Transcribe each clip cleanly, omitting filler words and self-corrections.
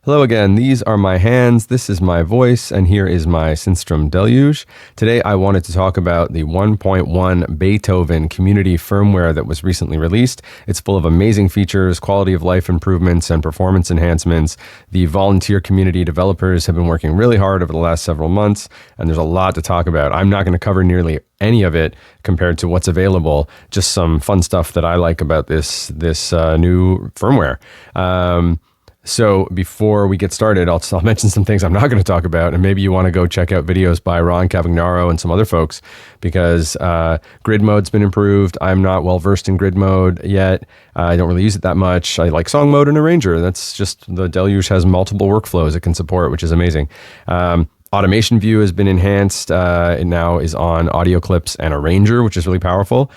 Hello again, these are my hands, this is my voice, and here is my Synthstrom Deluge. Today I wanted to talk about the 1.1 Beethoven community firmware that was recently released. It's full of amazing features, quality of life improvements, and performance enhancements. The volunteer community developers have been working really hard over the last several months, and there's a lot to talk about. I'm not going to cover nearly any of it compared to what's available, just some fun stuff that I like about this new firmware. So before we get started, I'll mention some things I'm not going to talk about, and maybe you want to go check out videos by Ron Cavagnaro and some other folks, because grid mode's been improved. I'm not well versed in grid mode yet. I don't really use it that much. I like song mode and arranger. That's just, the Deluge has multiple workflows it can support, which is amazing. Automation view has been enhanced. It now is on audio clips and arranger, which is really powerful.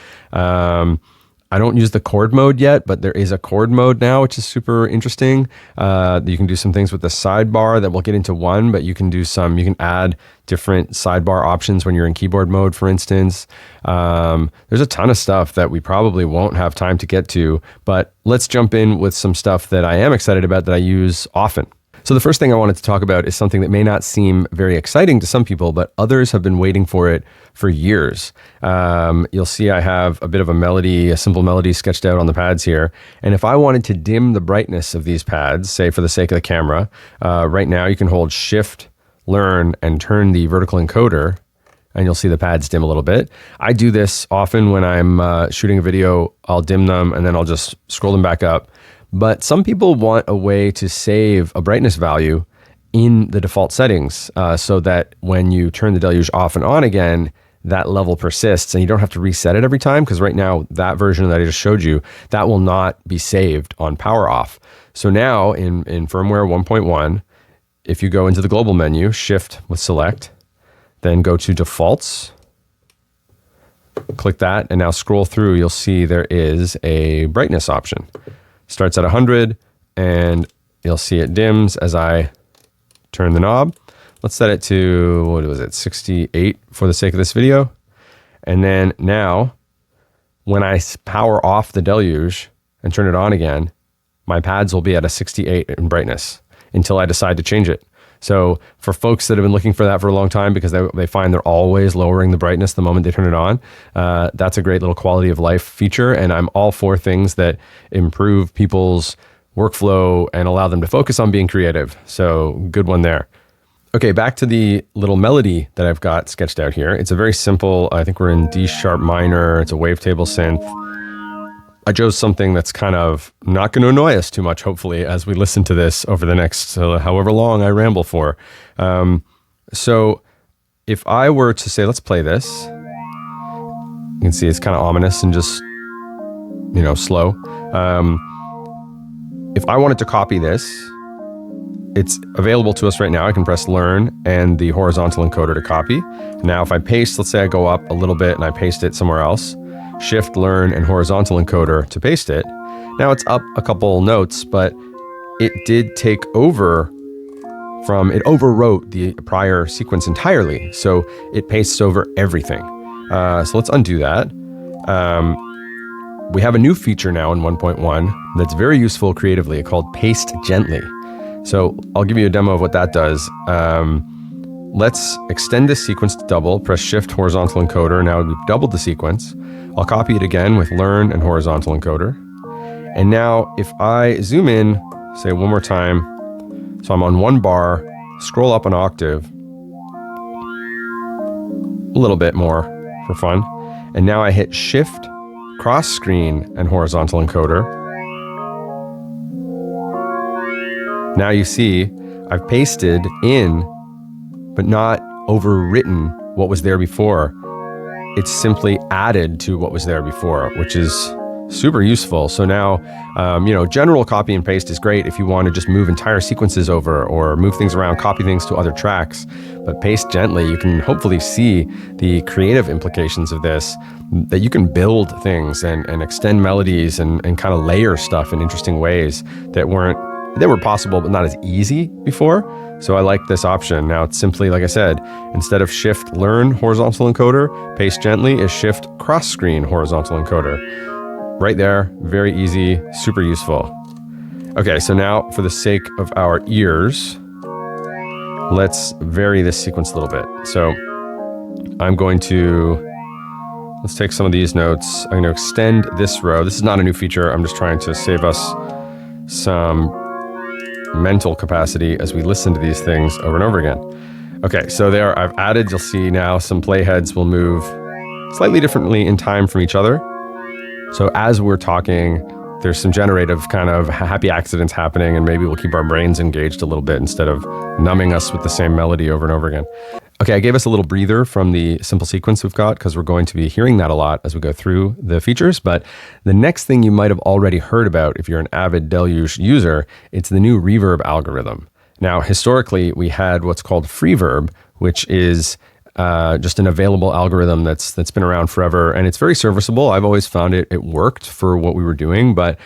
I don't use the chord mode yet, but there is a chord mode now, which is super interesting. You can do some things with the sidebar that we'll get into one, but you can add different sidebar options when you're in keyboard mode, for instance. There's a ton of stuff that we probably won't have time to get to, but let's jump in with some stuff that I am excited about that I use often. So the first thing I wanted to talk about is something that may not seem very exciting to some people, but others have been waiting for it for years. You'll see I have a bit of a simple melody sketched out on the pads here. And if I wanted to dim the brightness of these pads, say for the sake of the camera, right now you can hold Shift, Learn, and turn the vertical encoder, and you'll see the pads dim a little bit. I do this often when I'm shooting a video. I'll dim them and then I'll just scroll them back up. But some people want a way to save a brightness value in the default settings so that when you turn the Deluge off and on again, that level persists and you don't have to reset it every time, because right now that version that I just showed you, that will not be saved on power off. So now in firmware 1.1, if you go into the global menu, Shift with Select, then go to Defaults, click that, and now scroll through, you'll see there is a brightness option. Starts at 100, and you'll see it dims as I turn the knob. Let's set it to, 68 for the sake of this video. And then now, when I power off the Deluge and turn it on again, my pads will be at a 68 in brightness until I decide to change it. So for folks that have been looking for that for a long time, because they find they're always lowering the brightness the moment they turn it on, that's a great little quality of life feature. And I'm all for things that improve people's workflow and allow them to focus on being creative. So good one there. Okay, back to the little melody that I've got sketched out here. It's a very simple, I think we're in D sharp minor. It's a wavetable synth. I chose something that's kind of not going to annoy us too much, hopefully, as we listen to this over the next however long I ramble for. So if I were to say, let's play this, you can see it's kind of ominous and just, slow. If I wanted to copy this, it's available to us right now. I can press Learn and the horizontal encoder to copy. Now, if I paste, let's say I go up a little bit and I paste it somewhere else, Shift, Learn, and horizontal encoder to paste it. Now it's up a couple notes, but it did take over it overwrote the prior sequence entirely. So it pastes over everything. So let's undo that. We have a new feature now in 1.1 that's very useful creatively called Paste Gently. So I'll give you a demo of what that does. Let's extend this sequence to double, press Shift, horizontal encoder. Now we've doubled the sequence. I'll copy it again with Learn and horizontal encoder. And now if I zoom in, say one more time, so I'm on one bar, scroll up an octave, a little bit more for fun. And now I hit Shift, cross screen, and horizontal encoder. Now you see I've pasted in, but not overwritten what was there before. It's simply added to what was there before, which is super useful. So now, general copy and paste is great if you want to just move entire sequences over or move things around, copy things to other tracks. But Paste Gently, you can hopefully see the creative implications of this, that you can build things and extend melodies and kind of layer stuff in interesting ways that were possible, but not as easy before. So I like this option. Now it's simply, like I said, instead of Shift, Learn, horizontal encoder, Paste Gently is Shift, cross screen, horizontal encoder. Right there, very easy, super useful. Okay, so now for the sake of our ears, let's vary this sequence a little bit. So I'm going to, let's take some of these notes. I'm going to extend this row. This is not a new feature. I'm just trying to save us some mental capacity as we listen to these things over and over again. Okay, so there I've added, you'll see now some playheads will move slightly differently in time from each other. So as we're talking, there's some generative kind of happy accidents happening, and maybe we'll keep our brains engaged a little bit instead of numbing us with the same melody over and over again. Okay, I gave us a little breather from the simple sequence we've got because we're going to be hearing that a lot as we go through the features. But the next thing you might have already heard about if you're an avid Deluge user, it's the new reverb algorithm. Now, historically, we had what's called Freeverb, which is just an available algorithm that's been around forever, and it's very serviceable. I've always found it worked for what we were doing, but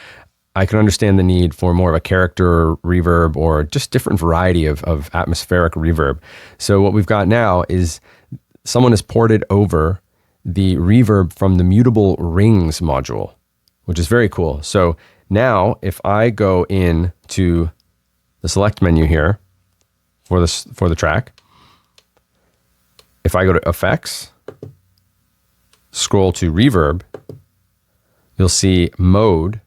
I can understand the need for more of a character reverb or just different variety of atmospheric reverb. So what we've got now is someone has ported over the reverb from the Mutable Rings module, which is very cool. So now if I go in to the select menu here for the track, if I go to Effects, scroll to Reverb, you'll see Mode,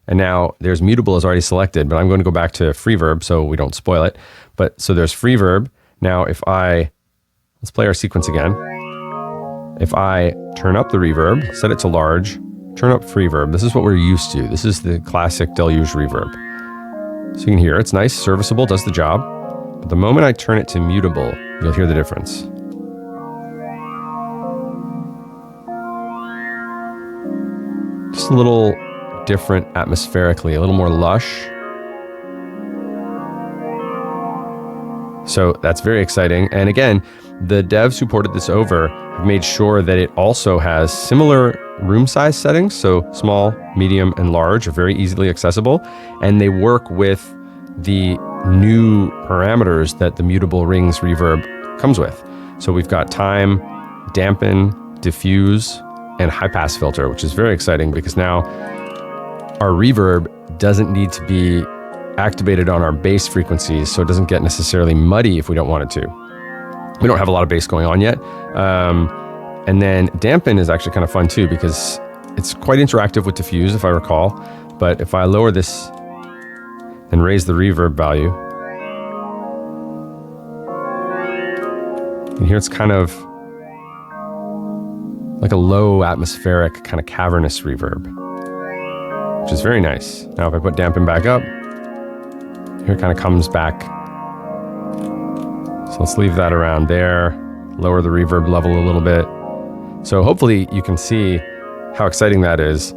and now there's Mutable is already selected, but I'm going to go back to Freeverb so we don't spoil it. But so there's Freeverb. Now if let's play our sequence again. If I turn up the reverb, set it to large, turn up Freeverb, this is what we're used to. This is the classic Deluge reverb. So you can hear it's nice, serviceable, does the job. But the moment I turn it to Mutable, you'll hear the difference. Just a little different atmospherically, a little more lush. So that's very exciting. And again, the devs who ported this over have made sure that it also has similar room size settings. So small, medium, and large are very easily accessible. And they work with the new parameters that the Mutable Rings reverb comes with. So we've got time, dampen, diffuse, and high pass filter, which is very exciting because now our reverb doesn't need to be activated on our bass frequencies, so it doesn't get necessarily muddy if we don't want it to. We don't have a lot of bass going on yet. And then dampen is actually kind of fun too because it's quite interactive with diffuse, if I recall. But if I lower this and raise the reverb value, you hear it's kind of like a low atmospheric kind of cavernous reverb, which is very nice. Now if I put dampen back up, here it kind of comes back. So let's leave that around there, lower the reverb level a little bit. So hopefully you can see how exciting that is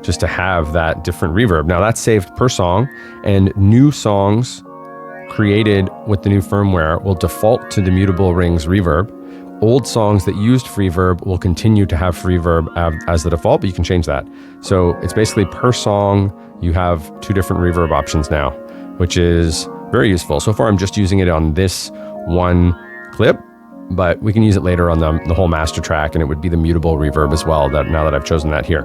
just to have that different reverb. Now that's saved per song, and new songs created with the new firmware will default to the Mutable Rings reverb. Old songs that used Freeverb will continue to have Freeverb as the default, but you can change that. So it's basically per song, you have two different reverb options now, which is very useful. So far, I'm just using it on this one clip, but we can use it later on the whole master track, and it would be the Mutable Reverb as well, now that I've chosen that here.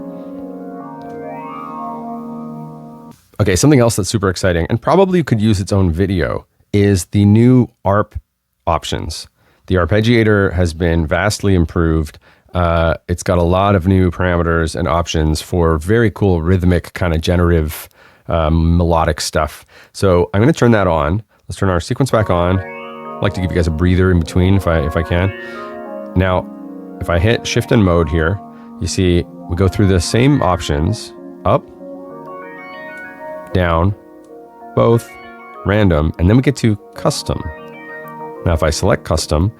Okay, something else that's super exciting, and probably could use its own video, is the new ARP options. The Arpeggiator has been vastly improved. It's got a lot of new parameters and options for very cool rhythmic kind of generative melodic stuff. So I'm going to turn that on. Let's turn our sequence back on. I'd like to give you guys a breather in between if I can. Now, if I hit shift and mode here, you see we go through the same options: up, down, both, random, and then we get to custom. Now, if I select custom,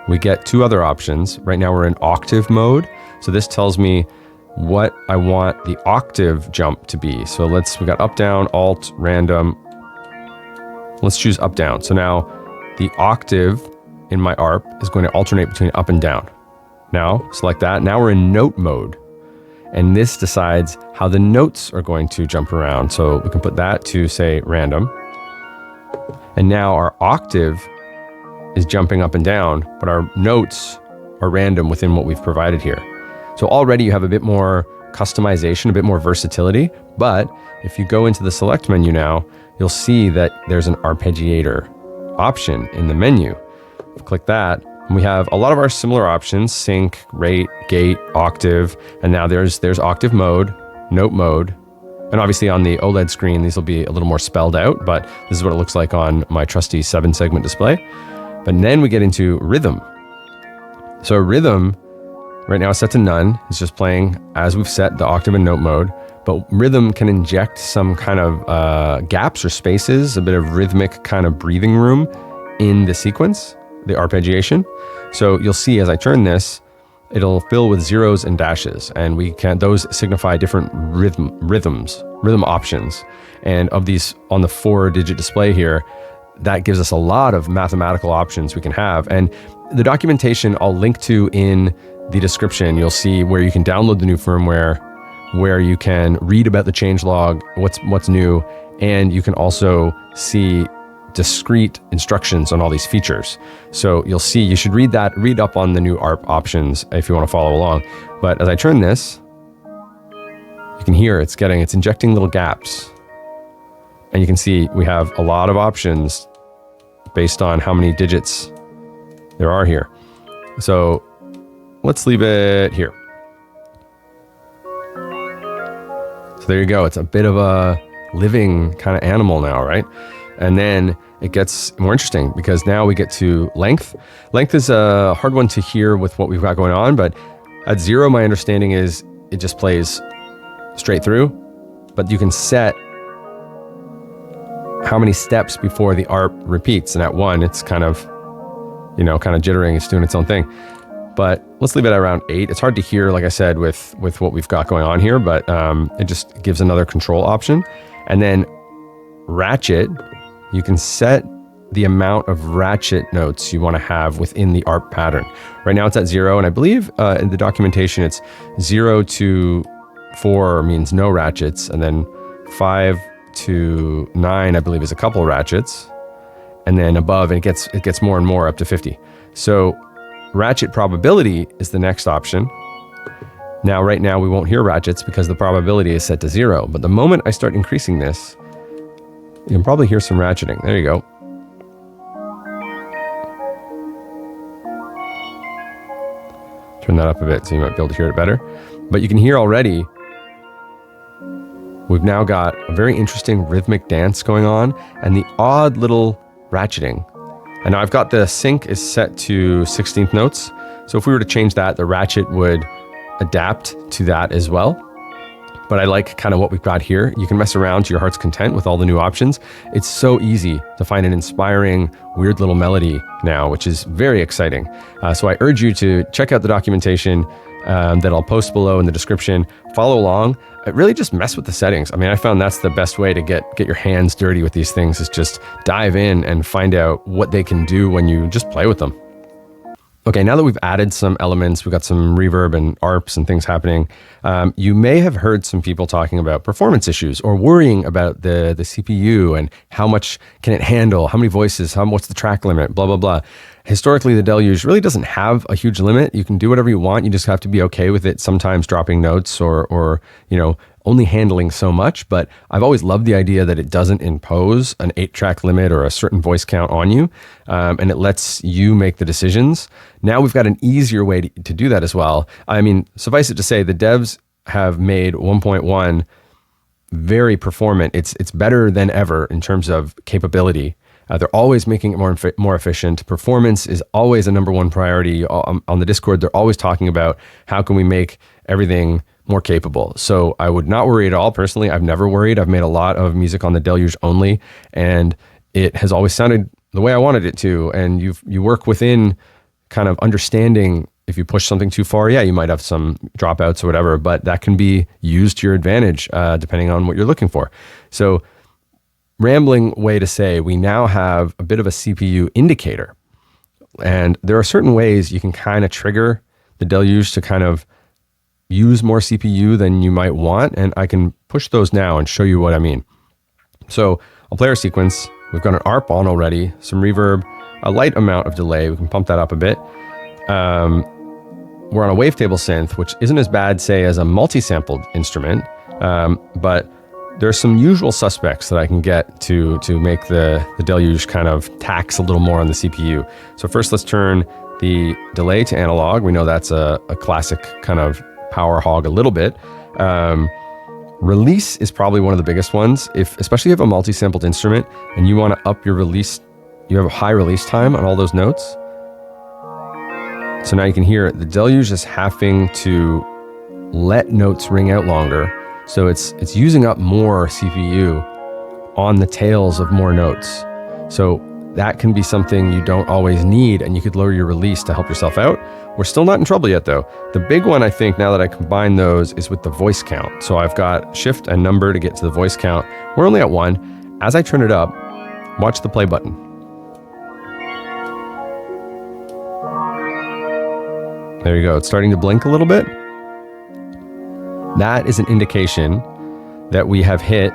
we get two other options. Right now we're in octave mode. So this tells me what I want the octave jump to be. So we got up, down, alt, random. Let's choose up, down. So now the octave in my ARP is going to alternate between up and down. Now select that. Now we're in note mode. And this decides how the notes are going to jump around. So we can put that to, say, random. And now our octave is jumping up and down, but our notes are random within what we've provided here. So already you have a bit more customization, a bit more versatility. But if you go into the select menu now, you'll see that there's an arpeggiator option in the menu. Click that, and we have a lot of our similar options: sync, rate, gate, octave, and now there's octave mode, note mode. And obviously on the OLED screen, these will be a little more spelled out, but this is what it looks like on my trusty 7-segment display. But then we get into rhythm. So rhythm, right now is set to none. It's just playing as we've set the octave and note mode. But rhythm can inject some kind of gaps or spaces, a bit of rhythmic kind of breathing room in the sequence, the arpeggiation. So you'll see as I turn this, it'll fill with zeros and dashes, and those signify different rhythm options. And of these on the 4-digit display here, that gives us a lot of mathematical options we can have. And the documentation I'll link to in the description. You'll see where you can download the new firmware, where you can read about the changelog, what's new, and you can also see discrete instructions on all these features. So you'll see, you should read up on the new ARP options if you want to follow along. But as I turn this, you can hear it's injecting little gaps. And you can see we have a lot of options based on how many digits there are here. So let's leave it here. So there you go. It's a bit of a living kind of animal now, right? And then it gets more interesting because now we get to length. Length is a hard one to hear with what we've got going on, but at 0, my understanding is it just plays straight through, but you can set how many steps before the ARP repeats. And at 1, it's kind of jittering, it's doing its own thing. But let's leave it at around 8. It's hard to hear, like I said, with what we've got going on here, but it just gives another control option. And then ratchet, you can set the amount of ratchet notes you want to have within the ARP pattern. Right now it's at 0, and I believe in the documentation it's 0 to 4 means no ratchets, and then 5 to 9 I believe is a couple ratchets, and then above it gets more and more up to 50. So ratchet probability is the next option. Now right now we won't hear ratchets because the probability is set to 0, but the moment I start increasing this, you can probably hear some ratcheting. There you go. Turn that up a bit so you might be able to hear it better. But you can hear already, we've now got a very interesting rhythmic dance going on and the odd little ratcheting. And now I've got the sync is set to 16th notes. So if we were to change that, the ratchet would adapt to that as well. But I like kind of what we've got here. You can mess around to your heart's content with all the new options. It's so easy to find an inspiring, weird little melody now, which is very exciting. So I urge you to check out the documentation that I'll post below in the description. Follow along. Really just mess with the settings. I mean, I found that's the best way to get your hands dirty with these things, is just dive in and find out what they can do when you just play with them. Okay, now that we've added some elements, we've got some reverb and ARPs and things happening, you may have heard some people talking about performance issues or worrying about the CPU and how much can it handle, how many voices, what's the track limit, blah, blah, blah. Historically, the Deluge really doesn't have a huge limit. You can do whatever you want. You just have to be okay with it sometimes dropping notes or only handling so much. But I've always loved the idea that it doesn't impose an 8-track limit or a certain voice count on you, and it lets you make the decisions. Now we've got an easier way to do that as well. I mean, suffice it to say, the devs have made 1.1 very performant. It's better than ever in terms of capability. They're always making it more efficient. Performance is always a #1 priority. On the Discord, they're always talking about how can we make everything more capable. So I would not worry at all. Personally, I've never worried. I've made a lot of music on the Deluge only, and it has always sounded the way I wanted it to. And you work within kind of understanding if you push something too far, yeah, you might have some dropouts or whatever, but that can be used to your advantage depending on what you're looking for. So rambling way to say, we now have a bit of a CPU indicator. And there are certain ways you can kind of trigger the Deluge to kind of use more CPU than you might want. And I can push those now and show you what I mean. So I'll play our sequence. We've got an ARP on already, some reverb, a light amount of delay. We can pump that up a bit. we're on a wavetable synth, which isn't as bad, say, as a multi-sampled instrument, but there's some usual suspects that I can get to make the Deluge kind of tax a little more on the CPU. So first, let's turn the delay to analog. We know that's a classic kind of power hog a little bit. Release is probably one of the biggest ones. Especially if you have a multi-sampled instrument and you want to up your release, you have a high release time on all those notes. So now you can hear the Deluge is having to let notes ring out longer. So it's using up more CPU on the tails of more notes. So that can be something you don't always need, and you could lower your release to help yourself out. We're still not in trouble yet though. The big one, I think, now that I combine those, is with the voice count. So I've got shift and number to get to the voice count. We're only at 1. As I turn it up, watch the play button. There you go. It's starting to blink a little bit. That is an indication that we have hit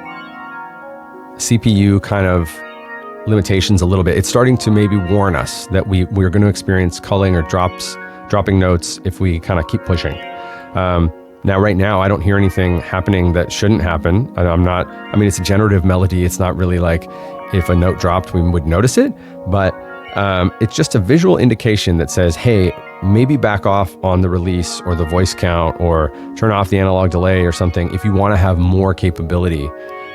CPU kind of limitations a little bit. It's starting to maybe warn us that we're going to experience culling or dropping notes if we kind of keep pushing. Now, right now, I don't hear anything happening that shouldn't happen. It's a generative melody. It's not really like if a note dropped, we would notice it, but it's just a visual indication that says, hey, maybe back off on the release or the voice count, or turn off the analog delay or something if you want to have more capability.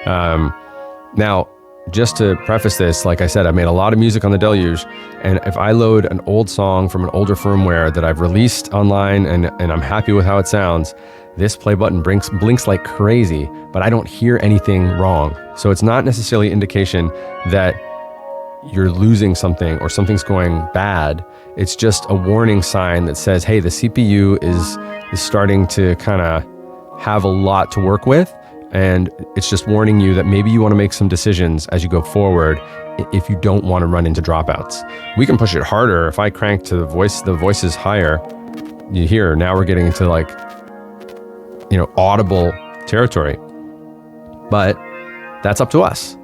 Now, just to preface this, like I said, I made a lot of music on the Deluge, and if I load an old song from an older firmware that I've released online and I'm happy with how it sounds, this play button blinks like crazy, but I don't hear anything wrong. So it's not necessarily indication that you're losing something or something's going bad. It's just a warning sign that says, hey, the CPU is starting to kind of have a lot to work with. And it's just warning you that maybe you want to make some decisions as you go forward if you don't want to run into dropouts. We can push it harder. If I crank to the voice is higher, you hear, now we're getting into like, audible territory. But that's up to us.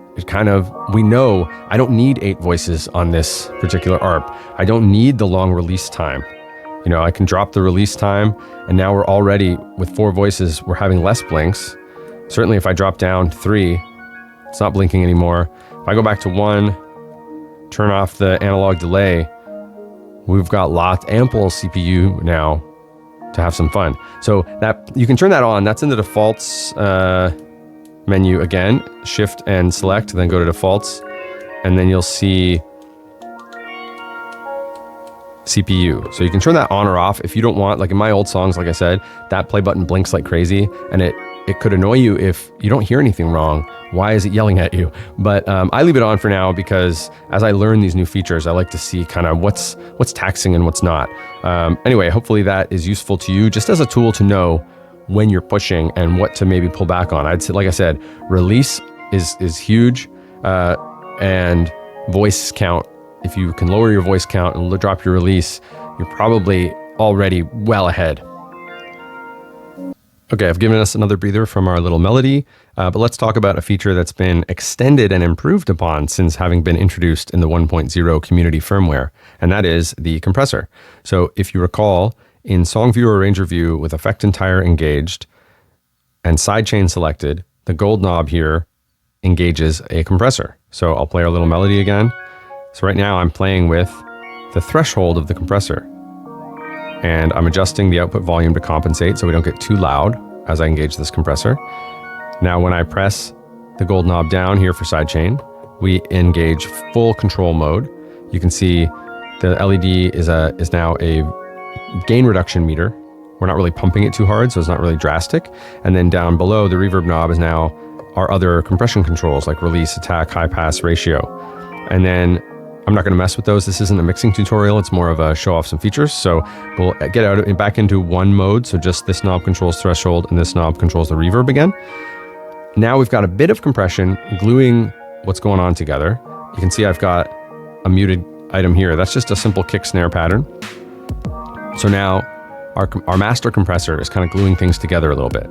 We know I don't need 8 voices on this particular ARP. I don't need the long release time. I can drop the release time, and now we're already, with 4 voices, we're having less blinks. Certainly if I drop down 3, it's not blinking anymore. If I go back to 1, turn off the analog delay, we've got ample CPU now to have some fun. So that you can turn that on. That's in the defaults menu again. Shift and select, then go to defaults, and then you'll see CPU. So you can turn that on or off if you don't want, like in my old songs, like I said, that play button blinks like crazy, and it could annoy you if you don't hear anything wrong. Why is it yelling at you? But I leave it on for now because as I learn these new features, I like to see kind of what's taxing and what's not. Anyway, hopefully that is useful to you, just as a tool to know when you're pushing and what to maybe pull back on. I'd say, like I said, release is huge, and voice count. If you can lower your voice count and drop your release, you're probably already well ahead. Okay, I've given us another breather from our little melody, but let's talk about a feature that's been extended and improved upon since having been introduced in the 1.0 community firmware, and that is the compressor. So if you recall, in Song View or Arranger View with Effect Entire engaged and sidechain selected, the gold knob here engages a compressor. So I'll play our little melody again. So right now I'm playing with the threshold of the compressor, and I'm adjusting the output volume to compensate so we don't get too loud as I engage this compressor. Now when I press the gold knob down here for sidechain, we engage full control mode. You can see the LED is now a gain reduction meter. We're not really pumping it too hard, so it's not really drastic. And then down below, the reverb knob is now our other compression controls like release, attack, high pass, ratio. And then I'm not going to mess with those. This isn't a mixing tutorial. It's more of a show off some features. So we'll get out and back into one mode. So just this knob controls threshold and this knob controls the reverb again. Now we've got a bit of compression gluing what's going on together. You can see I've got a muted item here. That's just a simple kick snare pattern. So now our master compressor is kind of gluing things together a little bit,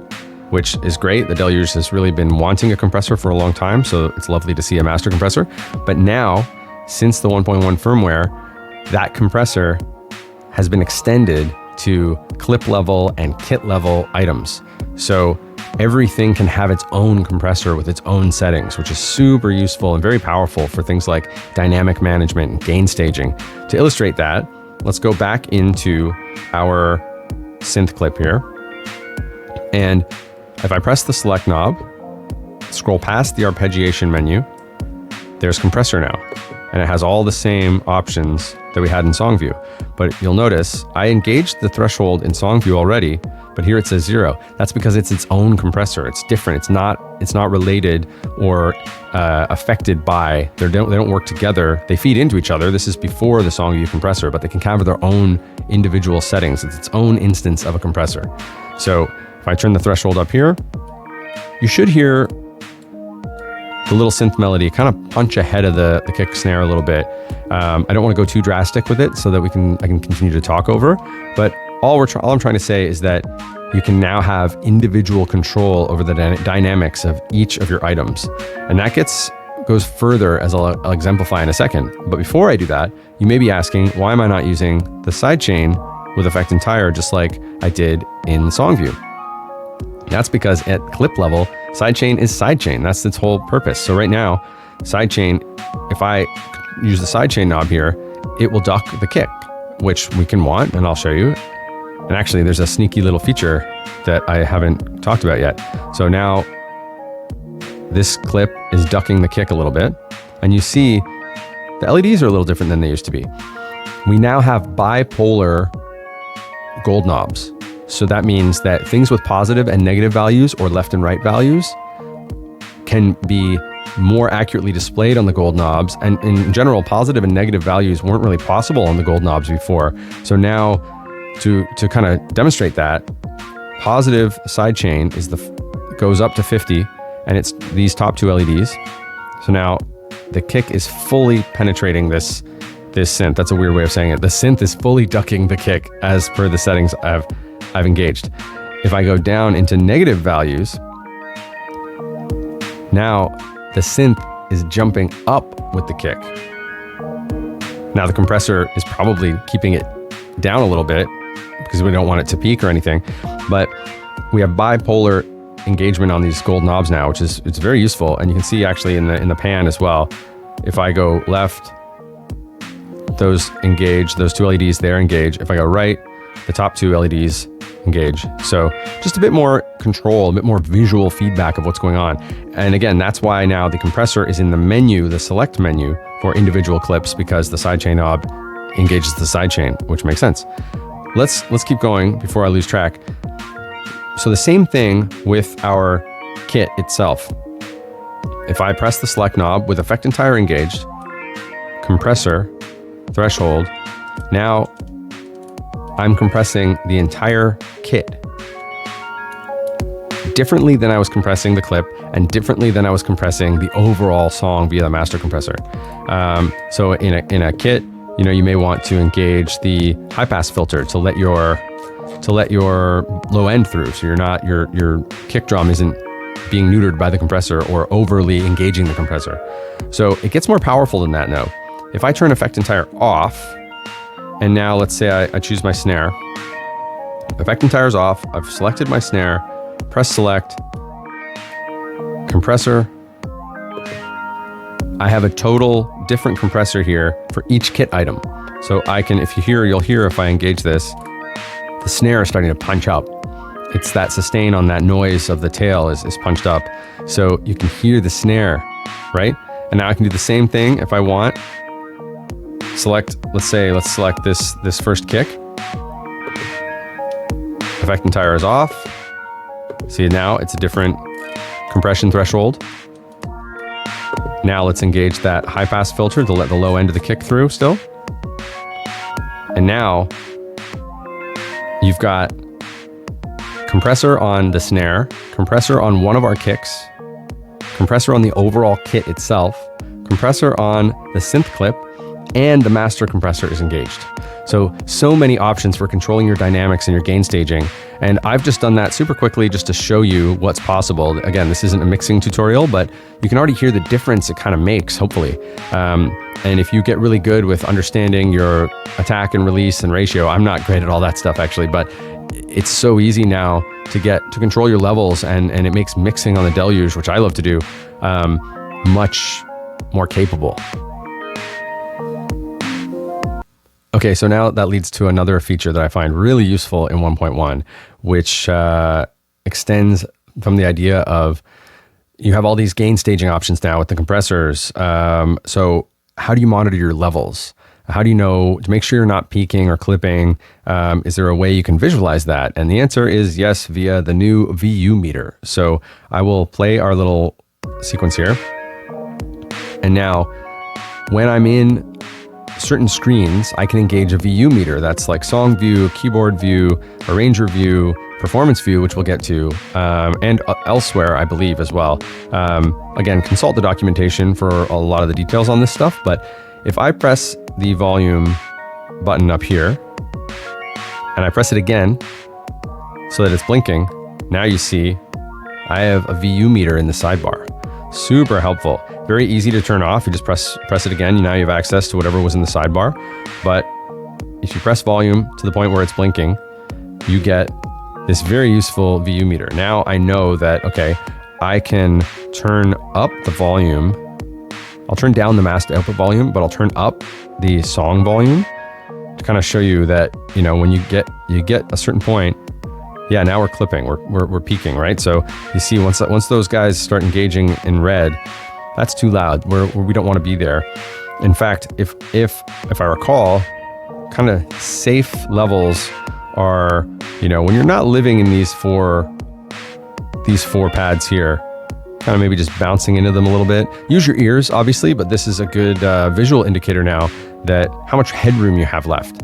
which is great. The Deluge has really been wanting a compressor for a long time, so it's lovely to see a master compressor. But now, since the 1.1 firmware, that compressor has been extended to clip level and kit level items. So everything can have its own compressor with its own settings, which is super useful and very powerful for things like dynamic management and gain staging. To illustrate that, let's go back into our synth clip here. And if I press the select knob, scroll past the arpeggiation menu, there's compressor now. And it has all the same options that we had in song view. But you'll notice I engaged the threshold in song view already, but here it says 0. That's because it's its own compressor. It's different. It's not related or affected by. They don't work together. They feed into each other. This is before the song view compressor, but they can have their own individual settings. It's its own instance of a compressor. So if I turn the threshold up here, you should hear the little synth melody kind of punch ahead of the kick snare a little bit. I don't want to go too drastic with it so that I can continue to talk over, but all I'm trying to say is that you can now have individual control over the dynamics of each of your items. And that goes further, as I'll exemplify in a second. But before I do that, you may be asking, why am I not using the sidechain with Effect Entire just like I did in song view? That's because at clip level, sidechain is sidechain. That's its whole purpose. So right now, sidechain, if I use the sidechain knob here, it will duck the kick, which we can want, and I'll show you. And actually, there's a sneaky little feature that I haven't talked about yet. So now this clip is ducking the kick a little bit, and you see the LEDs are a little different than they used to be. We now have bipolar gold knobs. So that means that things with positive and negative values or left and right values can be more accurately displayed on the gold knobs. And in general, positive and negative values weren't really possible on the gold knobs before. So now to kind of demonstrate that, positive sidechain goes up to 50, and it's these top two LEDs. So now the kick is fully penetrating this synth. That's a weird way of saying it. The synth is fully ducking the kick as per the settings I've engaged. If I go down into negative values, now the synth is jumping up with the kick. Now the compressor is probably keeping it down a little bit because we don't want it to peak or anything, but we have bipolar engagement on these gold knobs now, it's very useful. And you can see actually in the pan as well, if I go left, those engage, those two LEDs there engage. If I go right, the top two LEDs engage. So just a bit more control, a bit more visual feedback of what's going on. And again, that's why now the compressor is in the menu, the select menu for individual clips, because the sidechain knob engages the sidechain, which makes sense. Let's keep going before I lose track. So the same thing with our kit itself. If I press the select knob with Effect Entire engaged, compressor, threshold, now I'm compressing the entire kit differently than I was compressing the clip and differently than I was compressing the overall song via the master compressor. So in a kit, you may want to engage the high pass filter to let your low end through, so your kick drum isn't being neutered by the compressor or overly engaging the compressor. So it gets more powerful than that now. If I turn Effect Entire off, and now let's say I choose my snare. Effect Entire is off. I've selected my snare. Press select. Compressor. I have a total different compressor here for each kit item. So you'll hear if I engage this, the snare is starting to punch up. It's that sustain on that noise of the tail is punched up. So you can hear the snare, right? And now I can do the same thing if I want. Let's select this first kick. Effect Entire is off. See, now it's a different compression threshold. Now let's engage that high pass filter to let the low end of the kick through still. And now you've got compressor on the snare, compressor on one of our kicks, compressor on the overall kit itself, compressor on the synth clip, and the master compressor is engaged. So many options for controlling your dynamics and your gain staging. And I've just done that super quickly just to show you what's possible. Again, this isn't a mixing tutorial, but you can already hear the difference it kind of makes, hopefully. And if you get really good with understanding your attack and release and ratio, I'm not great at all that stuff actually, but it's so easy now to control your levels, and it makes mixing on the Deluge, which I love to do, much more capable. Okay, so now that leads to another feature that I find really useful in 1.1, which extends from the idea of you have all these gain staging options now with the compressors. So how do you monitor your levels? How do you know to make sure you're not peaking or clipping? Is there a way you can visualize that? And the answer is yes, via the new VU meter. So I will play our little sequence here. And now when I'm in certain screens, I can engage a VU meter. That's like song view, keyboard view, arranger view, performance view, which we'll get to, and elsewhere, I believe, as well. Again, consult the documentation for a lot of the details on this stuff, but if I press the volume button up here, and I press it again so that it's blinking, now you see I have a VU meter in the sidebar. Super helpful. Very easy to turn off. You just press it again. Now you have access to whatever was in the sidebar. But if you press volume to the point where it's blinking, you get this very useful VU meter. Now I know that, okay, I can turn up the volume. I'll turn down the master output volume, but I'll turn up the song volume to kind of show you that, you know, when you get a certain point, yeah, now we're clipping, we're peaking, right? So you see once those guys start engaging in red, that's too loud. We don't want to be there. In fact, if I recall, kind of safe levels are, you know, when you're not living in these four pads here, kind of maybe just bouncing into them a little bit. Use your ears, obviously, but this is a good visual indicator now that how much headroom you have left.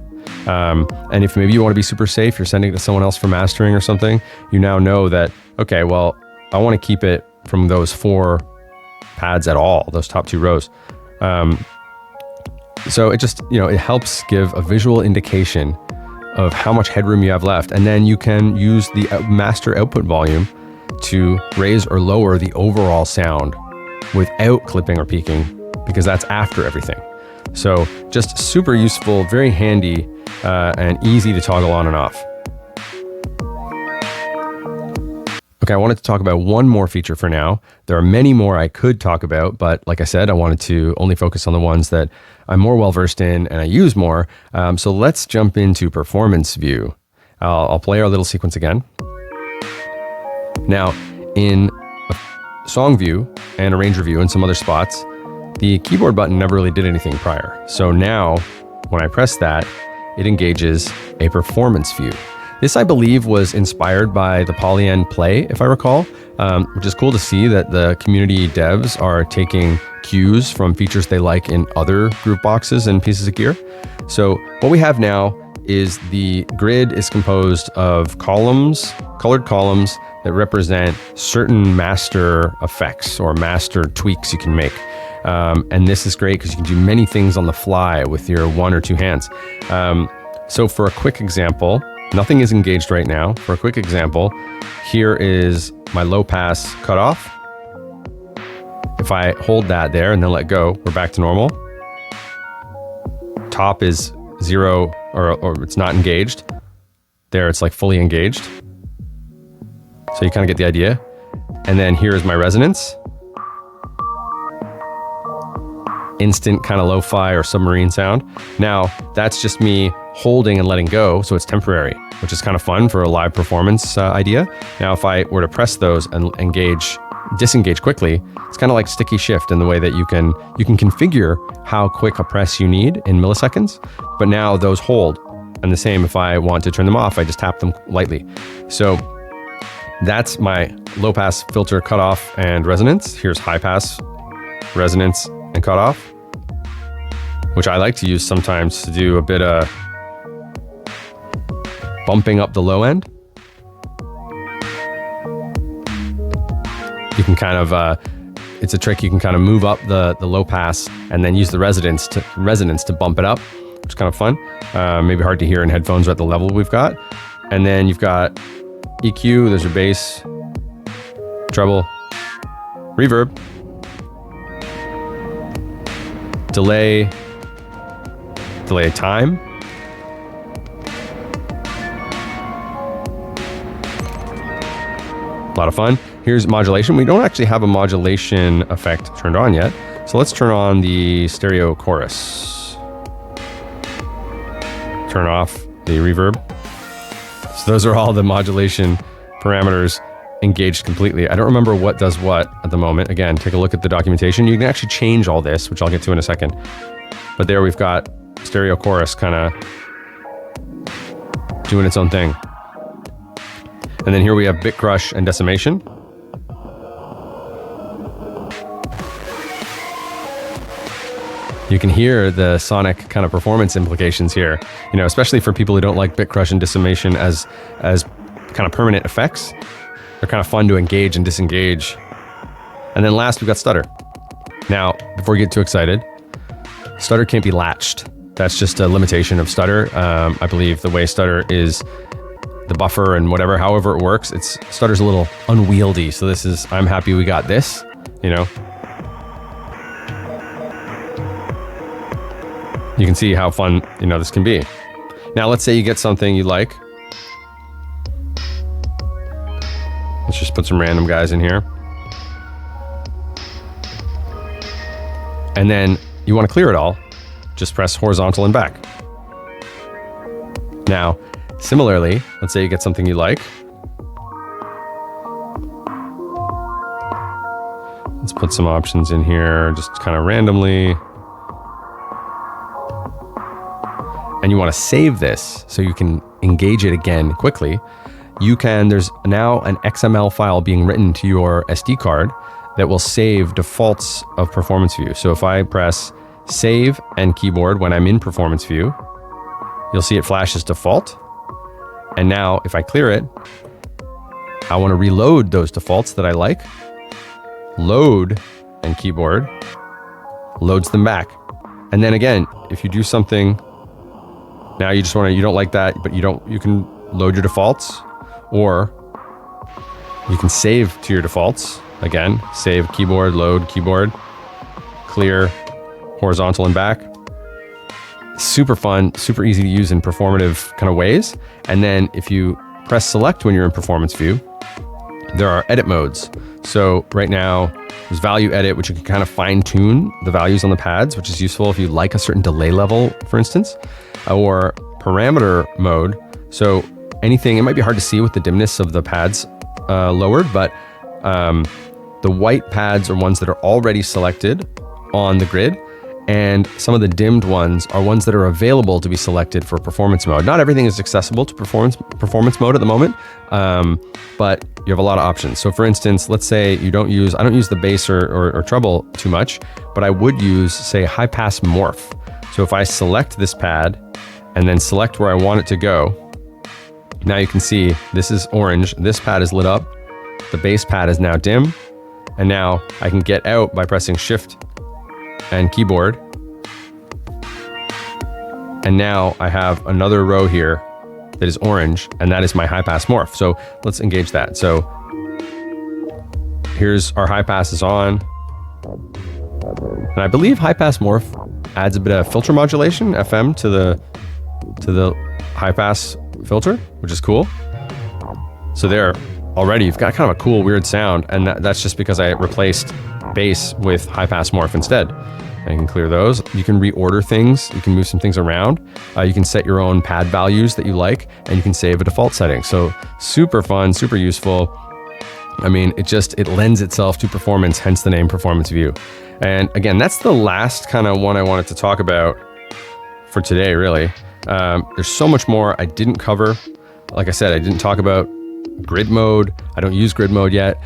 And if maybe you want to be super safe, you're sending it to someone else for mastering or something, you now know that, okay, well, I want to keep it from those 4 pads at all, those top 2 rows. So it just, you know, it helps give a visual indication of how much headroom you have left. And then you can use the master output volume to raise or lower the overall sound without clipping or peaking, because that's after everything. So just super useful, very handy, and easy to toggle on and off. Okay, I wanted to talk about one more feature for now. There are many more I could talk about, but like I said, I wanted to only focus on the ones that I'm more well-versed in and I use more. So let's jump into performance view. I'll play our little sequence again. Now, in song view and arranger view and some other spots, the keyboard button never really did anything prior. So now, when I press that, it engages a performance view. This, I believe, was inspired by the Polyend Play, if I recall, which is cool to see that the community devs are taking cues from features they like in other group boxes and pieces of gear. So what we have now is the grid is composed of columns, colored columns that represent certain master effects or master tweaks you can make. And this is great because you can do many things on the fly with your 1 or 2 hands. So for a quick example, nothing is engaged right now. For a quick example, here is my low pass cutoff. If I hold that there and then let go, we're back to normal. Top is 0 or it's not engaged. There it's like fully engaged. So you kind of get the idea. And then here is my resonance. Instant kind of lo-fi or submarine sound. Now that's just me holding and letting go, so it's temporary, which is kind of fun for a live performance idea. Now if I were to press those and disengage quickly, it's kind of like sticky shift in the way that you can configure how quick a press you need in milliseconds, but now those hold. And the same if I want to turn them off, I just tap them lightly. So that's my low pass filter cutoff and resonance. Here's high pass, resonance, and cutoff, which I like to use sometimes to do a bit of bumping up the low end. You can kind of, it's a trick, you can kind of move up the low pass and then use the resonance to bump it up. which is kind of fun. Maybe hard to hear in headphones at the level we've got. And then you've got EQ, there's your bass, treble, reverb, delay time, a lot of fun. Here's modulation. We don't actually have a modulation effect turned on yet. So let's turn on the stereo chorus. Turn off the reverb. So those are all the modulation parameters engaged completely. I don't remember what does what at the moment. Again, take a look at the documentation. You can actually change all this, which I'll get to in a second. But there we've got stereo chorus kind of doing its own thing. And then here we have bit crush and decimation. You can hear the sonic kind of performance implications here, you know, especially for people who don't like bit crush and decimation as kind of permanent effects. They're kind of fun to engage and disengage. And then last, we've got stutter. Now, before you get too excited, stutter can't be latched. That's just a limitation of stutter. I believe the way stutter is the buffer and whatever, however it works, stutter's a little unwieldy. So I'm happy we got this, you know. You can see how fun, you know, this can be. Now, let's say you get something you like. Let's just put some random guys in here. And then you want to clear it all. Just press horizontal and back. Now, similarly, let's say you get something you like. Let's put some options in here, just kind of randomly. And you want to save this so you can engage it again quickly. There's now an XML file being written to your SD card that will save defaults of Performance View. So if I press save and keyboard when I'm in Performance View, you'll see it flash as default. And now if I clear it, I want to reload those defaults that I like. Load and keyboard loads them back. And then again, if you do something, now you don't like that, but you can load your defaults, or you can save to your defaults. Again, save keyboard, load keyboard, clear, horizontal and back. Super fun, super easy to use in performative kind of ways. And then if you press select when you're in Performance View, there are edit modes. So right now there's value edit, which you can kind of fine tune the values on the pads, which is useful if you like a certain delay level, for instance, or parameter mode. So anything, it might be hard to see with the dimness of the pads lowered, but the white pads are ones that are already selected on the grid, and some of the dimmed ones are ones that are available to be selected for performance mode. Not everything is accessible to performance mode at the moment, but you have a lot of options. So for instance, let's say I don't use the bass or treble too much, but I would use, say, high pass morph. So if I select this pad and then select where I want it to go, now you can see this is orange, this pad is lit up, the bass pad is now dim, and now I can get out by pressing shift and keyboard. And now I have another row here that is orange, and that is my high pass morph. So let's engage that. So here's our high pass is on. And I believe high pass morph adds a bit of filter modulation, FM, to the high pass filter, which is cool. So there, already you've got kind of a cool, weird sound, and that's just because I replaced bass with high pass morph instead. And you can clear those. You can reorder things. You can move some things around. You can set your own pad values that you like, and you can save a default setting. So super fun, super useful. I mean, it lends itself to performance, hence the name Performance View. And again, that's the last kind of one I wanted to talk about for today, really. There's so much more I didn't cover. Like I said, I didn't talk about grid mode. I don't use grid mode yet.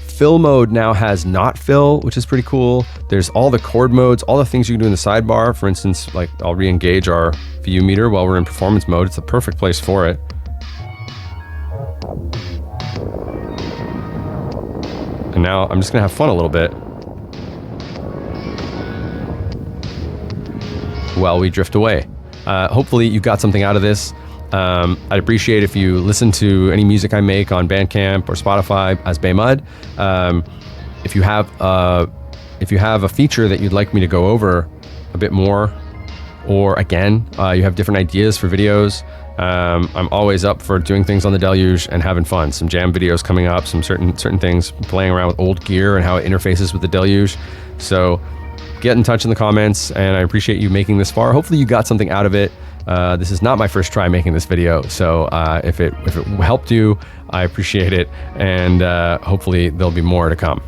Fill mode now has not fill, which is pretty cool. There's all the chord modes, all the things you can do in the sidebar. For instance, like I'll re-engage our VU meter while we're in performance mode. It's the perfect place for it. And now I'm just gonna have fun a little bit. while we drift away. Hopefully you got something out of this. I'd appreciate if you listen to any music I make on Bandcamp or Spotify as Baymud. If you have a feature that you'd like me to go over a bit more, or again, you have different ideas for videos, I'm always up for doing things on the Deluge and having fun. Some jam videos coming up, some certain things, playing around with old gear and how it interfaces with the Deluge. So get in touch in the comments, and I appreciate you making this far. Hopefully you got something out of it. This is not my first try making this video, so if it helped you, I appreciate it, and hopefully there'll be more to come.